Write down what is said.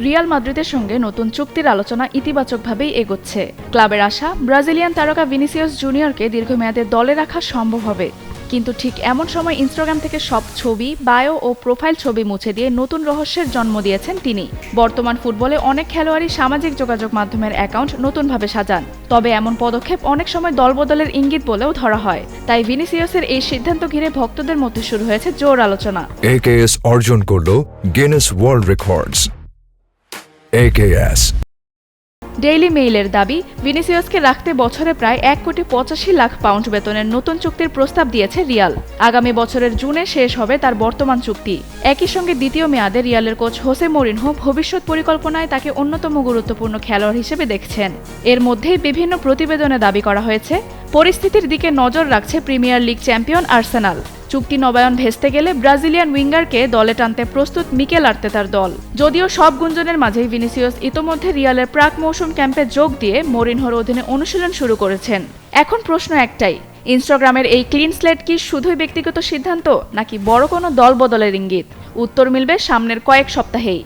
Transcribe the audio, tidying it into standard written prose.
Real মাদ্রিদের সঙ্গে নতুন চুক্তির আলোচনা ইতিবাচকভাবেই এগোচ্ছে। ক্লাবের আশা ব্রাজিলিয়ান তারকা ভিনিসিয়াস জুনিয়রকে দীর্ঘমেয়াদে দলে রাখা সম্ভব হবে। কিন্তু ঠিক এমন সময় ইনস্টাগ্রাম থেকে সব ছবি, বায়ো ও প্রোফাইল ছবি মুছে দিয়ে নতুন রহস্যের জন্ম দিয়েছেন তিনি। বর্তমান ফুটবলে অনেক খেলোয়াড়ই সামাজিক যোগাযোগ মাধ্যমের অ্যাকাউন্ট নতুনভাবে সাজান। তবে এমন পদক্ষেপ অনেক সময় দলবদলের ইঙ্গিত বলেও ধরা হয়। তাই ভিনিসিয়াসের এই সিদ্ধান্ত ঘিরে ভক্তদের মধ্যে শুরু হয়েছে জোর আলোচনা। AKS অর্জন করল Guinness world records. AKS daily মেইলের দাবি, ভিনিসিয়াসকে রাখতে বছরে প্রায় 1,85,00,000 পাউন্ড বেতনের নতুন চুক্তির প্রস্তাব দিয়েছে রিয়াল। আগামী বছরের জুনে শেষ হবে তার বর্তমান চুক্তি। একই সঙ্গে দ্বিতীয় মেয়াদে রিয়ালের কোচ হোসে মরিনহো ভবিষ্যৎ পরিকল্পনায় তাকে অন্যতম গুরুত্বপূর্ণ খেলোয়াড় হিসেবে দেখছেন। এর মধ্যেই বিভিন্ন প্রতিবেদনে দাবি করা হয়েছে, পরিস্থিতির দিকে নজর রাখছে প্রিমিয়ার লিগ চ্যাম্পিয়ন আর্সেনাল। চুক্তি নবায়ন ভেস্তে গেলে ব্রাজিলিয়ান উইঙ্গারকে দলে টানতে প্রস্তুত মিকেল আর্তেতার দল। যদিও সব গুঞ্জনের মাঝেই ভিনিসিয়াস ইতোমধ্যে রিয়ালের প্রাক মৌসুম ক্যাম্পে যোগ দিয়ে মরিনহোর অধীনে অনুশীলন শুরু করেছেন। এখন প্রশ্ন একটাই, ইনস্টাগ্রামের এই ক্লিন স্লেট কি শুধুই ব্যক্তিগত সিদ্ধান্ত, নাকি বড় কোনো দল বদলের ইঙ্গিত? উত্তর মিলবে সামনের কয়েক সপ্তাহেই।